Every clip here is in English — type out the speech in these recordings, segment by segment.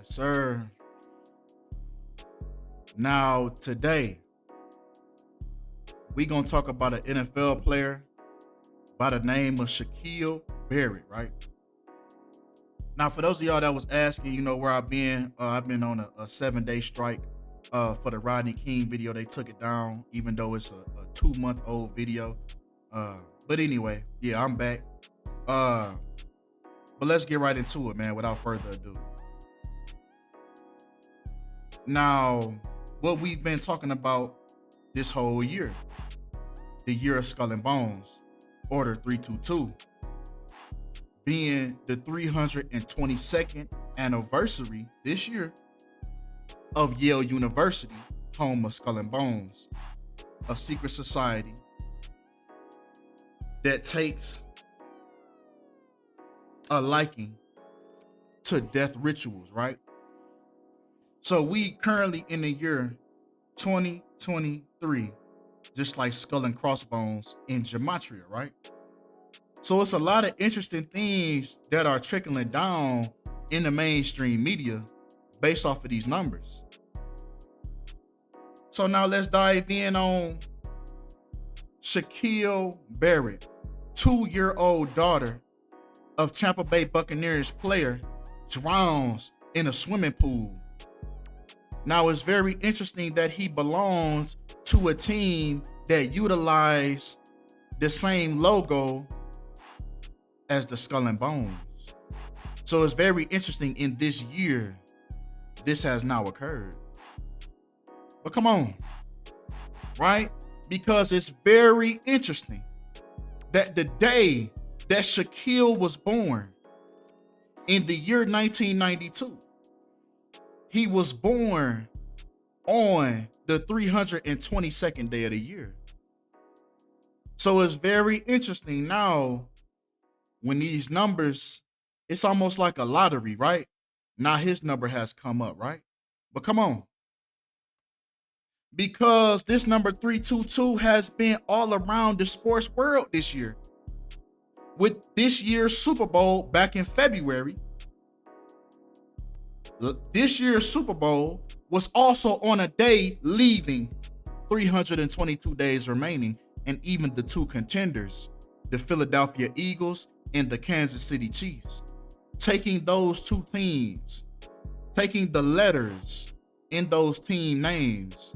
sir. Now, today, we gonna talk about an NFL player by the name of Shaquil Barrett, right? Now, for those of y'all that was asking, where I've been on a 7-day strike for the Rodney King video. They took it down, even though it's a 2-month old video. But anyway, yeah, I'm back. But let's get right into it, man, without further ado. Now, what we've been talking about this whole year, the year of Skull and Bones, Order 322, being the 322nd anniversary this year of Yale University, home of Skull and Bones, a secret society that takes a liking to death rituals, right? So we currently in the year 2023, just like Skull and Crossbones in Gematria, right? So it's a lot of interesting things that are trickling down in the mainstream media based off of these numbers. So now let's dive in on Shaquil Barrett, 2-year-old daughter of Tampa Bay Buccaneers player, drowns in a swimming pool. Now, it's very interesting that he belongs to a team that utilized the same logo as the Skull and Bones. So it's very interesting in this year, this has now occurred. But come on, right? Because it's very interesting that the day that Shaquil was born in the year 1992, he was born on the 322nd day of the year. So it's very interesting now when these numbers, it's almost like a lottery, right? Now his number has come up, right? But come on. Because this number 322 has been all around the sports world this year. With this year's Super Bowl back in February, this year's Super Bowl was also on a day leaving 322 days remaining, and even the two contenders, the Philadelphia Eagles and the Kansas City Chiefs, taking those two teams, taking the letters in those team names,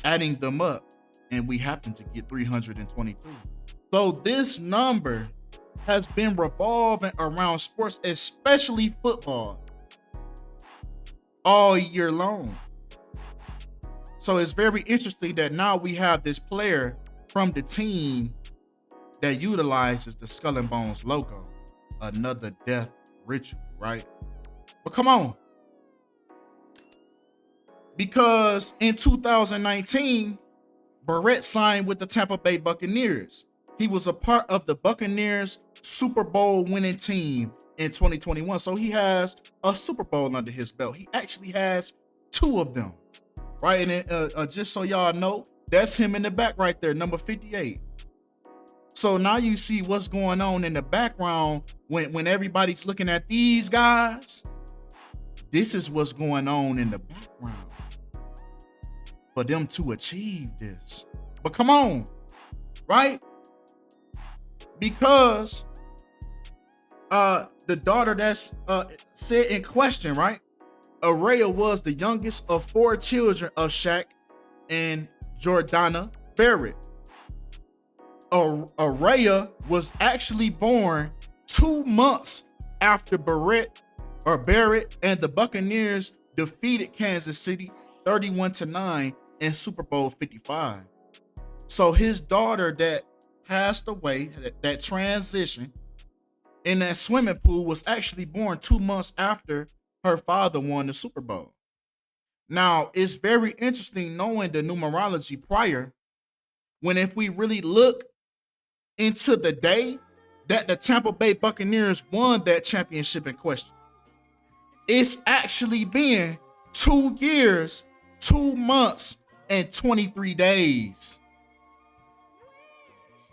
adding them up, and we happen to get 322. So this number has been revolving around sports, especially football, all year long. So it's very interesting that now we have this player from the team that utilizes the Skull and Bones logo, another death ritual, right? But come on. Because in 2019, Barrett signed with the Tampa Bay Buccaneers. He was a part of the Buccaneers Super Bowl winning team in 2021. So he has a Super Bowl under his belt. He actually has 2 of them, right? And just so y'all know, that's him in the back right there, number 58. So now you see what's going on in the background when everybody's looking at these guys. This is what's going on in the background for them to achieve this. But come on, right? Because the daughter that's said in question, right? Araya was the youngest of 4 children of Shaq and Jordana Barrett. Araya was actually born 2 months after Barrett and the Buccaneers defeated Kansas City 31-9 in Super Bowl 55. So his daughter that passed away, that transition in that swimming pool, was actually born 2 months after her father won the Super Bowl. Now, it's very interesting knowing the numerology prior, when if we really look into the day that the Tampa Bay Buccaneers won that championship in question, it's actually been 2 years, 2 months, and 23 days.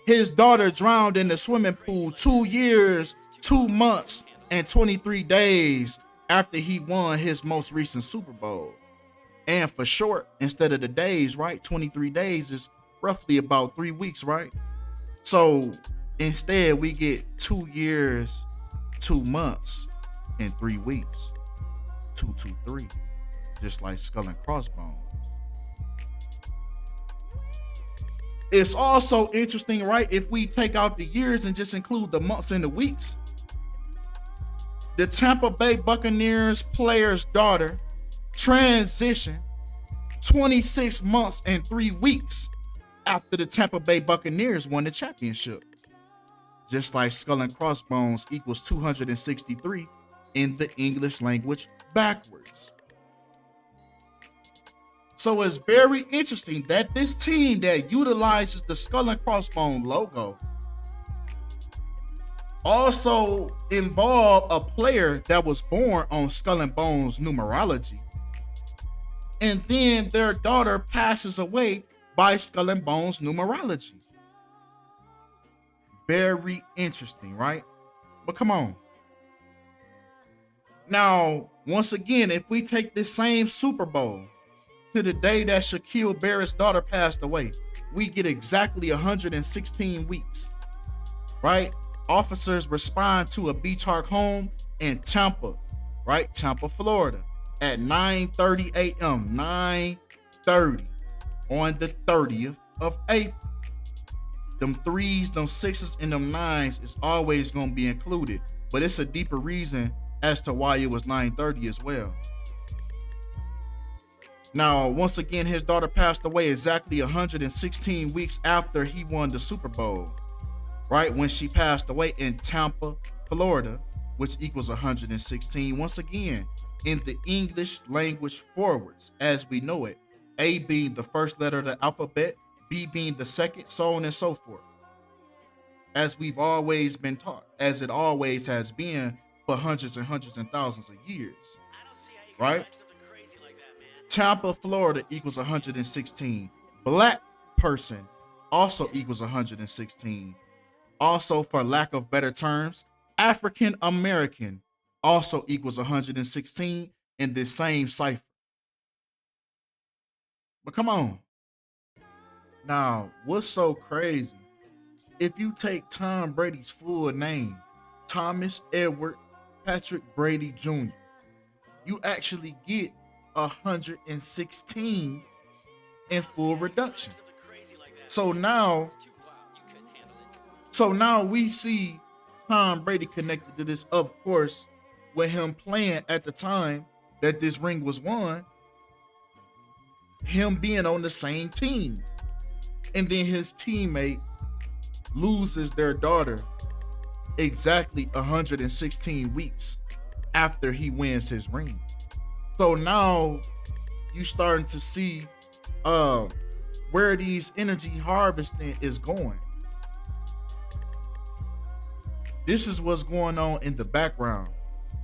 His daughter drowned in the swimming pool 2 years, 2 months, and 23 days after he won his most recent Super Bowl. And for short, instead of the days, right? 23 days is roughly about 3 weeks, right? So instead, we get 2 years, 2 months, and 3 weeks. 223. Just like Skull and Crossbones. It's also interesting, right? If we take out the years and just include the months and the weeks, the Tampa Bay Buccaneers player's daughter transitioned 26 months and 3 weeks after the Tampa Bay Buccaneers won the championship. Just like Skull and Crossbones equals 263 in the English language backwards. So it's very interesting that this team that utilizes the Skull and Crossbone logo also involved a player that was born on Skull and Bones numerology. And then their daughter passes away by Skull and Bones numerology. Very interesting, right? But come on. Now, once again, if we take this same Super Bowl to the day that Shaquil Barrett's daughter passed away, we get exactly 116 weeks, right? Officers respond to a Beach Park home in Tampa, right? Tampa, Florida, at 9:30 a.m. 9:30 on the 30th of April. Them threes, them sixes, and them nines is always gonna be included, but it's a deeper reason as to why it was 9:30 as well. Now, once again, his daughter passed away exactly 116 weeks after he won the Super Bowl, right? When she passed away in Tampa, Florida, which equals 116. Once again, in the English language forwards, as we know it, A being the first letter of the alphabet, B being the second, so on and so forth. As we've always been taught, as it always has been for hundreds and hundreds and thousands of years, right? Tampa, Florida equals 116. Black person also equals 116. Also, for lack of better terms, African American also equals 116 in this same cipher. But come on. Now, what's so crazy? If you take Tom Brady's full name, Thomas Edward Patrick Brady Jr., you actually get 116 in full reduction. So now we see Tom Brady connected to this, of course, with him playing at the time that this ring was won, him being on the same team. And then his teammate loses their daughter exactly 116 weeks after he wins his ring. So now you starting to see where these energy harvesting is going. This is what's going on in the background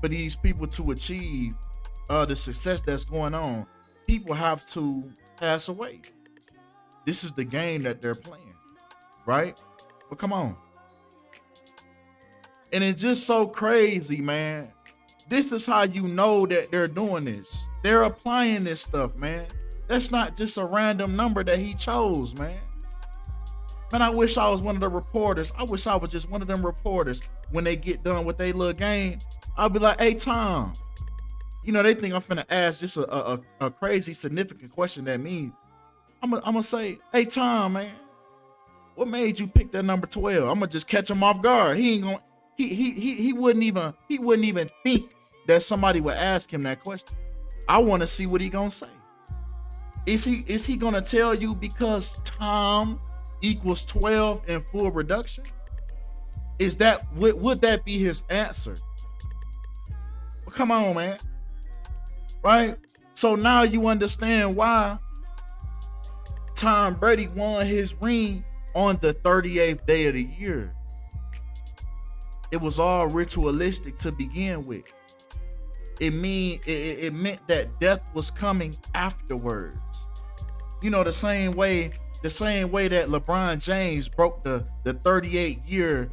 for these people to achieve the success that's going on. People have to pass away. This is the game that they're playing, right? But come on. And it's just so crazy, man. This is how you know that they're doing this. They're applying this stuff, man. That's not just a random number that he chose, man. Man, I wish I was one of the reporters. I wish I was just one of them reporters. When they get done with their little game, I'll be like, hey, Tom. You know, they think I'm finna ask just a crazy significant question that means I'm gonna say, hey, Tom, man, what made you pick that number 12? I'm gonna just catch him off guard. He ain't gonna, he wouldn't even think that somebody would ask him that question. I want to see what he gonna say. Is he gonna tell you because Tom equals 12 in full reduction? Is that would that be his answer? Well, come on, man. Right? So now you understand why Tom Brady won his ring on the 38th day of the year. It was all ritualistic to begin with. It meant that death was coming afterwards. You know, the same way that LeBron James broke the 38 year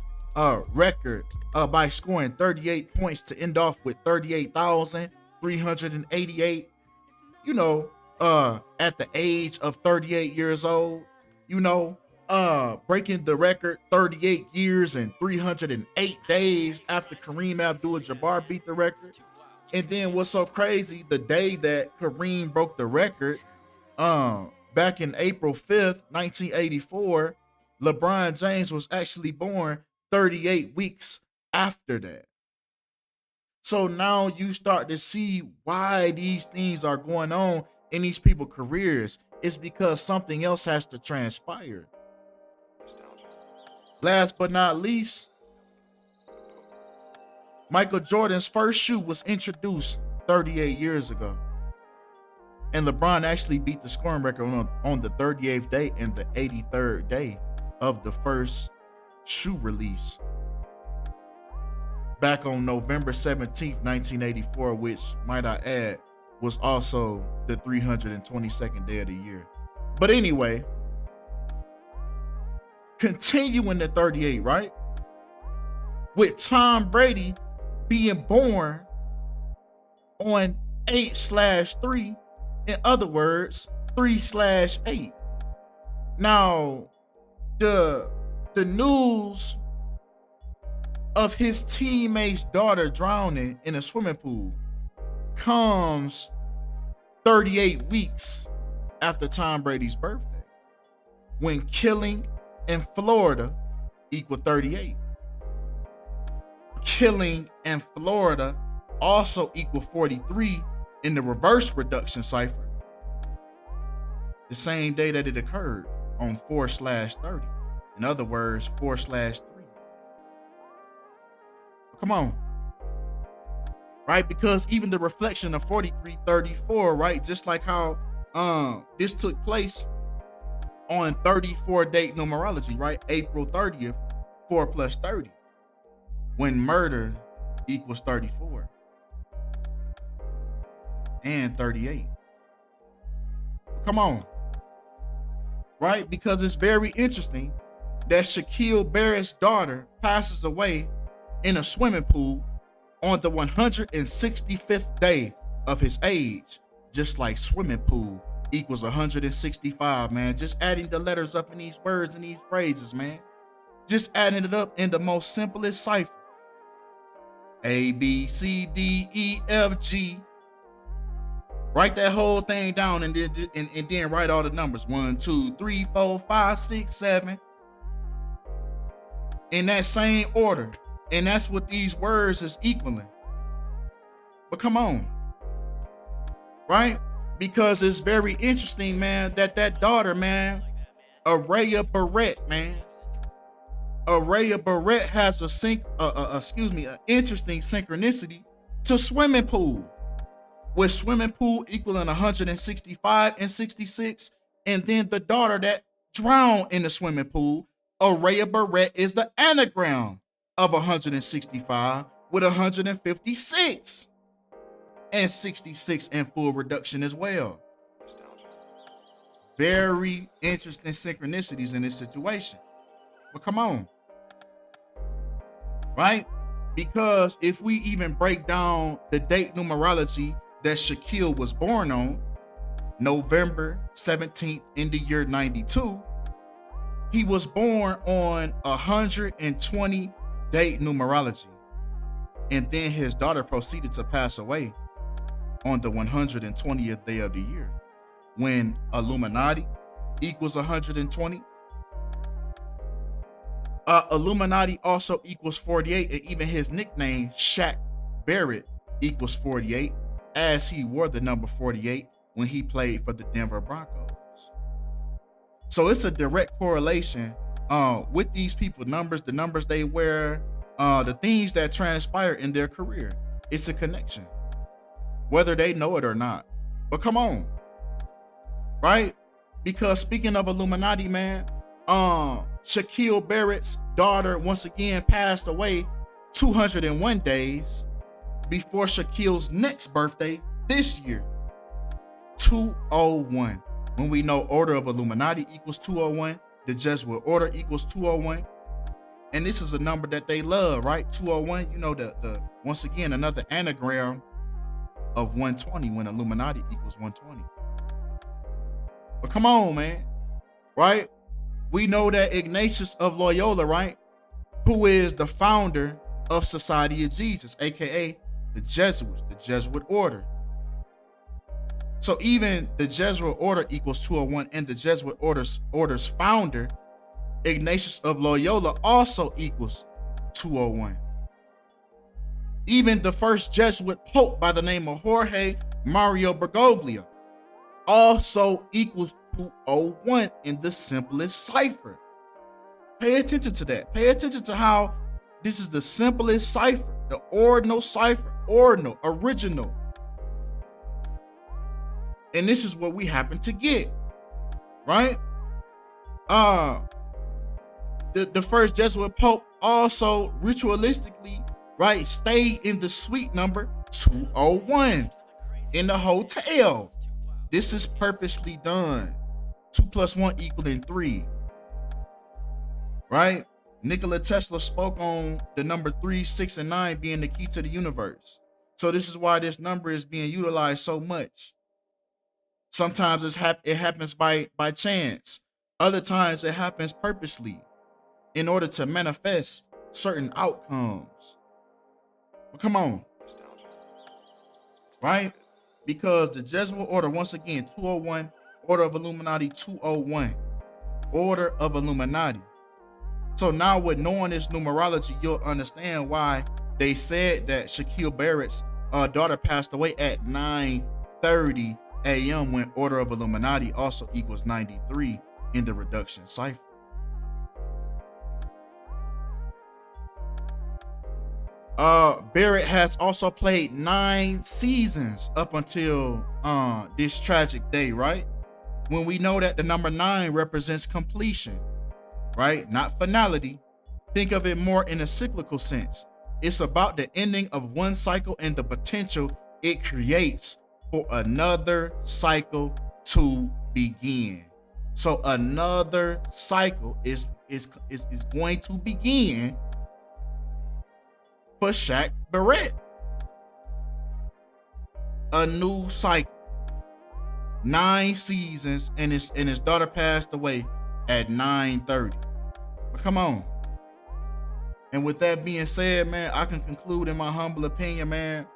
record by scoring 38 points to end off with 38,388. At the age of 38 years old, breaking the record 38 years and 308 days after Kareem Abdul-Jabbar beat the record. And then what's so crazy, the day that Kareem broke the record, back in April 5th, 1984, LeBron James was actually born 38 weeks after that. So now you start to see why these things are going on in these people's careers. It's because something else has to transpire. Last but not least, Michael Jordan's first shoe was introduced 38 years ago. And LeBron actually beat the scoring record on the 38th day and the 83rd day of the first shoe release, back on November 17th, 1984, which, might I add, was also the 322nd day of the year. But anyway, continuing the 38, right? With Tom Brady being born on 8/3, in other words, 3/8. Now, the news of his teammate's daughter drowning in a swimming pool comes 38 weeks after Tom Brady's birthday, when killing in Florida equaled 38. Killing in Florida also equaled 43 in the reverse reduction cipher, the same day that it occurred, on 4/30. In other words, 4/3. Come on. Right? Because even the reflection of 4334, right? Just like how this took place on 34 date numerology, right? April 30th, 4 plus 30. When murder equals 34 and 38. Come on. Right? Because it's very interesting that Shaquil Barrett's daughter passes away in a swimming pool on the 165th day of his age, just like swimming pool equals 165, man. Just adding the letters up in these words and these phrases, man. Just adding it up in the most simplest cipher. A, B, C, D, E, F, G. Write that whole thing down and then write all the numbers. 1, 2, 3, 4, 5, 6, 7. In that same order. And that's what these words is equaling. But come on. Right? Because it's very interesting, man, that daughter, man, Araya Barrett, man. Araya Barrett has an interesting synchronicity to swimming pool, with swimming pool equaling 165 and 66, and then the daughter that drowned in the swimming pool, Araya Barrett, is the anagram of 165 with 156 and 66 in full reduction as well. Very interesting synchronicities in this situation. But come on. Right? Because if we even break down the date numerology that Shaquil was born on, November 17th in the year 92, he was born on 120 date numerology. And then his daughter proceeded to pass away on the 120th day of the year, when Illuminati equals 120. Illuminati also equals 48, and even his nickname, Shaq Barrett, equals 48, as he wore the number 48 when he played for the Denver Broncos. So it's a direct correlation with these people numbers, the numbers they wear, the things that transpire in their career. It's a connection, whether they know it or not. But come on, right? Because speaking of Illuminati, man, Shaquil Barrett's daughter once again passed away 201 days before Shaquille's next birthday this year, 201. When we know order of Illuminati equals 201, the Jesuit order equals 201, And this is a number that they love, right? 201, you know, the once again, another anagram of 120 when Illuminati equals 120. But come on, man, right? We know that Ignatius of Loyola, right, who is the founder of Society of Jesus, aka the Jesuits, the Jesuit order. So even the Jesuit order equals 201, and the Jesuit order's founder, Ignatius of Loyola, also equals 201. Even the first Jesuit pope by the name of Jorge Mario Bergoglio also equals 201 in the simplest cipher. Pay attention to that. Pay attention to how this is the simplest cipher, the ordinal cipher, ordinal, original. And this is what we happen to get, right? The first Jesuit pope also ritualistically, right, stayed in the suite number 201 in the hotel. This is purposely done. 2 + 1 = 3. Right? Nikola Tesla spoke on the number 3, 6, and 9 being the key to the universe. So this is why this number is being utilized so much. Sometimes it happens by chance. Other times it happens purposely in order to manifest certain outcomes. But come on. Right? Because the Jesuit order, once again, 201, Order of Illuminati 201, Order of Illuminati. So now with knowing this numerology, you'll understand why they said that Shaquil Barrett's daughter passed away at 9:30 a.m. when Order of Illuminati also equals 93 in the reduction cipher. Barrett has also played 9 seasons up until this tragic day, right? When we know that the number 9 represents completion, right? Not finality. Think of it more in a cyclical sense. It's about the ending of one cycle and the potential it creates for another cycle to begin. So another cycle is going to begin for Shaq Barrett. A new cycle. 9 seasons, and his daughter passed away at 9:30. But come on. And with that being said, man, I can conclude in my humble opinion, man,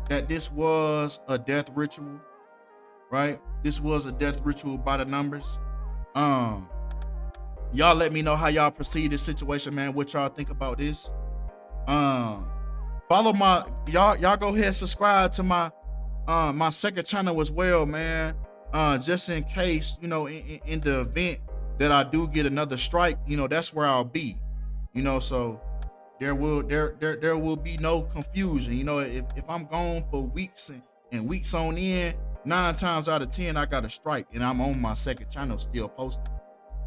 that this was a death ritual, right? This was a death ritual by the numbers. Y'all let me know how y'all perceive this situation, man. What y'all think about this? Follow my y'all go ahead and subscribe to my my second channel as well, man. Just in case, you know, in the event that I do get another strike, you know, that's where I'll be. You know, so there will be no confusion. You know, if I'm gone for weeks and weeks on end, 9 times out of 10 I got a strike, and I'm on my second channel still posting.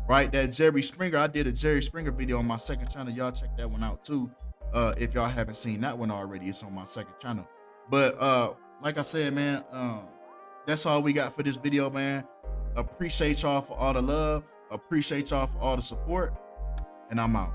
Right, that Jerry Springer, I did a Jerry Springer video on my second channel. Y'all check that one out too. If y'all haven't seen that one already, it's on my second channel. But like I said, man, that's all we got for this video, man. Appreciate y'all for all the love. Appreciate y'all for all the support. And I'm out.